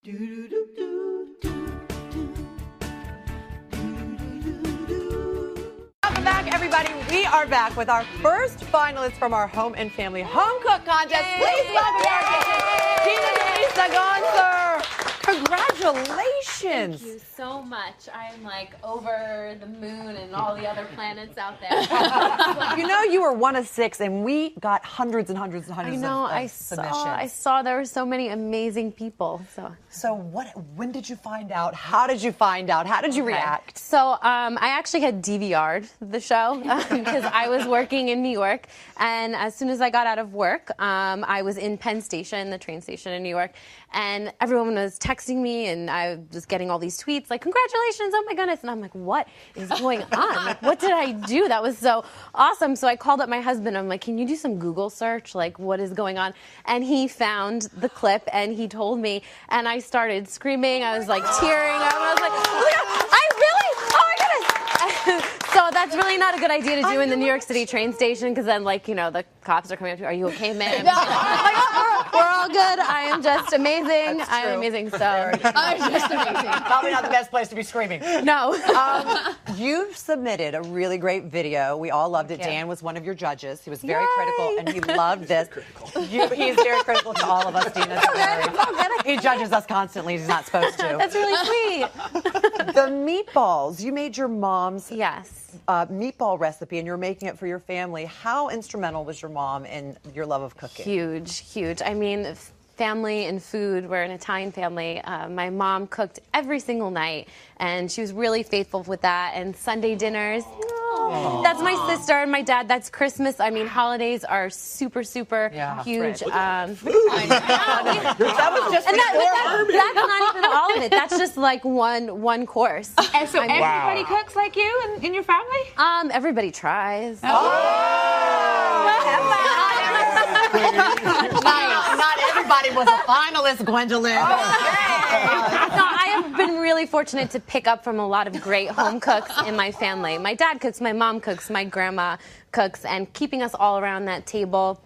Welcome back, everybody. We are back with our first finalists from our home and family home cook contest. Please welcome our kitchen, Tina Gonser. Congratulations. Thank you so much. I'm like over the moon and all the other planets out there. You know, you were one of 6, and we got hundreds and hundreds and hundreds of submissions. I saw there were so many amazing people. So when did you find out? How did you find out? How did you react? So I actually had DVR'd the show because I was working in New York, and as soon as I got out of work, I was in Penn Station, the train station in New York, and everyone was texting me, and I was getting all these tweets like, congratulations, oh my goodness. And I'm like, what is going on? Like, what did I do? That was so awesome. So I called up my husband. I'm like, can you do some Google search? Like, what is going on? And he found the clip, and he told me, and I started screaming. I was like tearing. I was like, oh my goodness. So that's really not a good idea to do in the New York City train station, because then, like, you know, the cops are coming up to you. Are you okay, ma'am? Like, we're all good. I am just amazing. I am amazing. So I'm just amazing. Probably not the best place to be screaming. No. You submitted a really great video. We all loved it. Dan was one of your judges. He was very critical, and he loved this. He is very critical to all of us, Dina. He judges us constantly. He's not supposed to. That's really sweet. The meatballs. You made your mom's meatball recipe, and you're making it for your family. How instrumental was your mom in your love of cooking? Huge, huge. I mean, family and food. We're an Italian family. My mom cooked every single night, and she was really faithful with that. And Sunday dinners. That's my sister and my dad. That's Christmas. I mean, holidays are super, super huge. That was just that's not even all of it. That's just like one course. And so everybody cooks like you in your family? Everybody tries. Not everybody was a finalist, Gwendolyn. No, I have been really fortunate to pick up from a lot of great home cooks in my family. My dad cooks, my mom cooks, my grandma cooks, and keeping us all around that table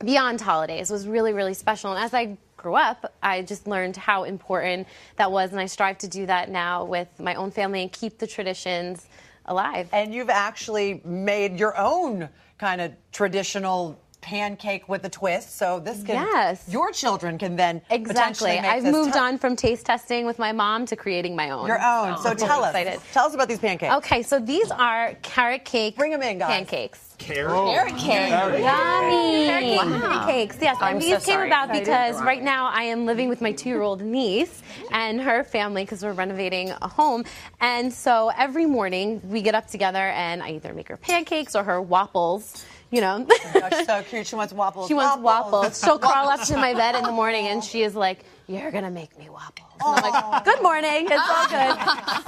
beyond holidays was really, really special. And as I grew up, I just learned how important that was, and I strive to do that now with my own family and keep the traditions alive. And you've actually made your own kind of traditional pancake with a twist, so this can your children can then potentially make I've moved on from taste testing with my mom to creating my own. Your own. So tell us about these pancakes. Okay, so these are carrot cake. Bring them in, guys. Pancakes. Carrot cake. Yummy. Carrot cakes. Yes, and these came about because right now I am living with my 2-year-old niece and her family because we're renovating a home. And so every morning we get up together and I either make her pancakes or her waffles. You know. Oh gosh, so cute. She wants waffles. She wants waffles. She'll crawl up to my bed in the morning and she is like, you're going to make me waffles. And I'm like, good morning. It's all good.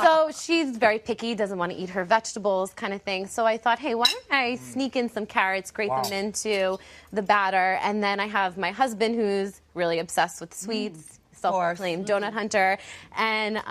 So she's very picky, doesn't want to eat her vegetables kind of thing. So I thought, hey, why don't I sneak in some carrots, grate them into the batter. And then I have my husband who's really obsessed with sweets. Self-proclaimed donut hunter. And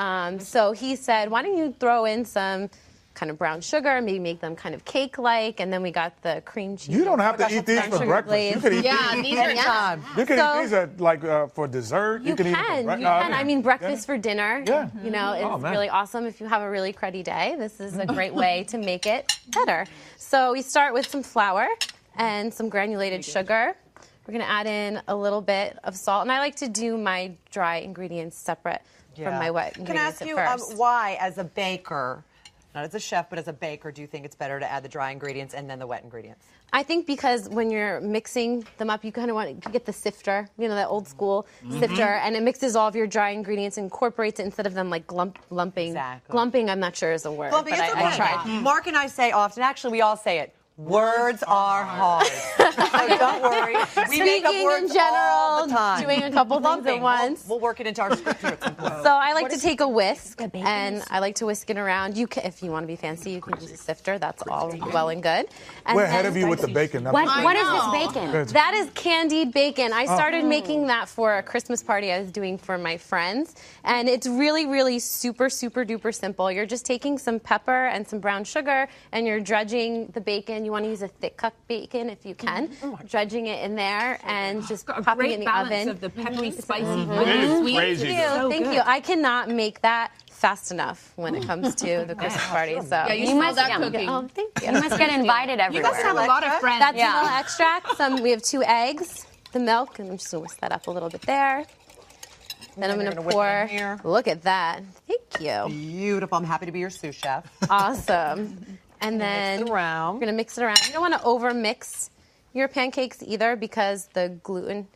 so he said, why don't you throw in some kind of brown sugar, maybe make them kind of cake-like, and then we got the cream cheese. You don't have to eat these for breakfast. You can eat these anytime. You can eat these at, like for dessert. You can. I mean, breakfast for dinner. Yeah. You know, it's really awesome if you have a really cruddy day. This is a great way to make it better. So we start with some flour and some granulated sugar. We're going to add in a little bit of salt, and I like to do my dry ingredients separate from my wet ingredients Can I ask you why, as a baker, not as a chef, but as a baker, do you think it's better to add the dry ingredients and then the wet ingredients? I think because when you're mixing them up, you kind of want to get the sifter, you know, that old school sifter, and it mixes all of your dry ingredients, incorporates it instead of them like lumping. Exactly. Glumping, I'm not sure is a word, Glumping, but I tried. Mark and I say often, actually we all say it, words are hard. So don't worry. We make up words in general, all the time. doing a couple things at once. We'll work it into our script here at some point. So I like to take a whisk, and I like to whisk it around. You can, if you want to be fancy, you can use a sifter. That's all well and good. And we're ahead of you with the bacon. What is this bacon? That is candied bacon. I started making that for a Christmas party I was doing for my friends, and it's really, really super, super duper simple. You're just taking some pepper and some brown sugar, and you're dredging the bacon. you want to use a thick cut bacon if you can. Dredging it in there and just popping it in the oven. Of the peppery, spicy, Sweet. Crazy. Thank you. I cannot make that fast enough when it comes to the Christmas party. So Yeah, you smell that cooking. Oh, thank you. You must get invited You everywhere. guys have a lot of friends. That's vanilla extract. We have 2 eggs, the milk, and I'm just gonna whisk that up a little bit there. Then I'm gonna pour. Look at that. Thank you. Beautiful. I'm happy to be your sous chef. Awesome. And then Mix it around. we're gonna mix it around. You don't want to over mix your pancakes either because the gluten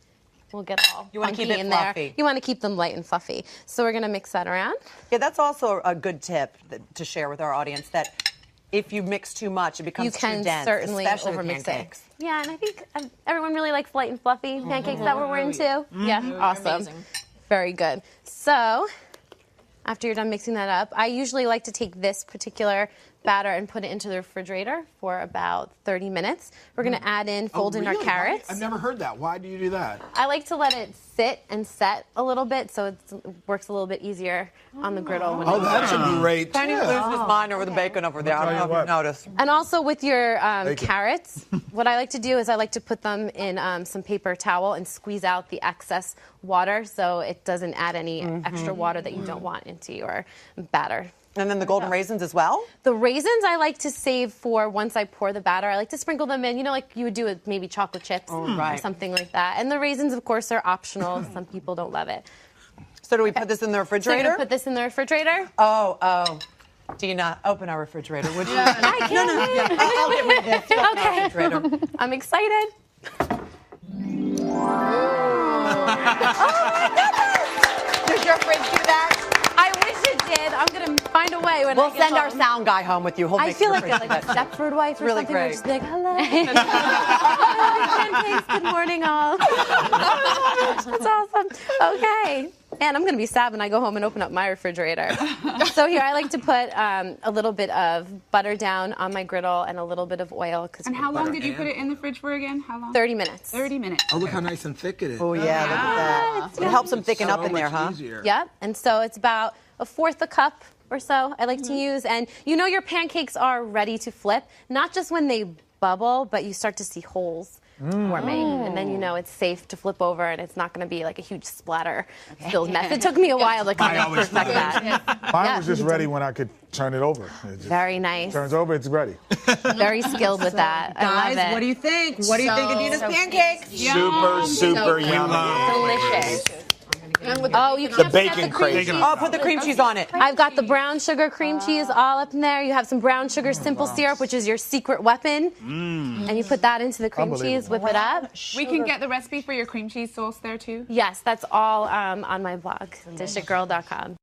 will get all You wanna keep funky it in fluffy. there. You want to keep them light and fluffy. So we're gonna mix that around. Yeah, that's also a good tip to share with our audience that if you mix too much, it becomes You can too dense, certainly especially with overmix it. pancakes. Yeah, and I think everyone really likes light and fluffy pancakes that we're into. Yeah, awesome. Very good. So after you're done mixing that up, I usually like to take this particular batter and put it into the refrigerator for about 30 minutes. We're going to add in, fold in our carrots. I've never heard that. Why do you do that? I like to let it sit and set a little bit so it works a little bit easier on the griddle. When Oh, that's a great Penny's tip. losing his mind over the bacon over there. I don't know if you've noticed. And also with your carrots, what I like to do is I like to put them in some paper towel and squeeze out the excess water so it doesn't add any extra water that you don't want into your batter. And then the golden raisins as well? The raisins I like to save for once I pour the batter. I like to sprinkle them in, like you would do with maybe chocolate chips or something like that. And the raisins, of course, are optional. Some people don't love it. So do we put this in the So refrigerator? you're going to put this in the refrigerator? Oh. Dina, open our refrigerator, would you? I can't. I'll get rid of this. Open our Okay. refrigerator. I'm excited. Does your fridge do that? I wish it did. I'm going to find a way when We'll I get send our home. sound guy home with you. He'll I make feel your like a fridge do that. Stepford wife or Really something. great. Just be like, hello. Pancakes, good morning, all. That's awesome. Okay. And I'm going to be sad when I go home and open up my refrigerator. So here, I like to put a little bit of butter down on my griddle and a little bit of oil. And how long did you put it in the fridge for again? How long? 30 minutes. 30 minutes. Oh, look how nice and thick it is. Oh, yeah, look at that. It helps them thicken up in there, huh? Easier. Yep. And so it's about 1/4 a cup or so I like to use. And your pancakes are ready to flip, not just when they bubble, but you start to see holes forming. And then it's safe to flip over and it's not going to be like a huge splatter filled mess. It took me a while to kind of perfect that. Mine was just ready when I could turn it over. It just Very nice. turns over, it's ready. Very skilled with that. I love Guys, it. what do you think? What do you think of Dina's pancakes? Super yummy. Delicious. Oh, you The can't forget bacon the cream crazy. cheese. Oh, put the cream cheese on it. I've got the brown sugar cream cheese all up in there. You have some brown sugar simple syrup, which is your secret weapon. And you put that into the cream cheese, whip it up. We can get the recipe for your cream cheese sauce there too. Yes, that's all on my blog, dishitgirl.com.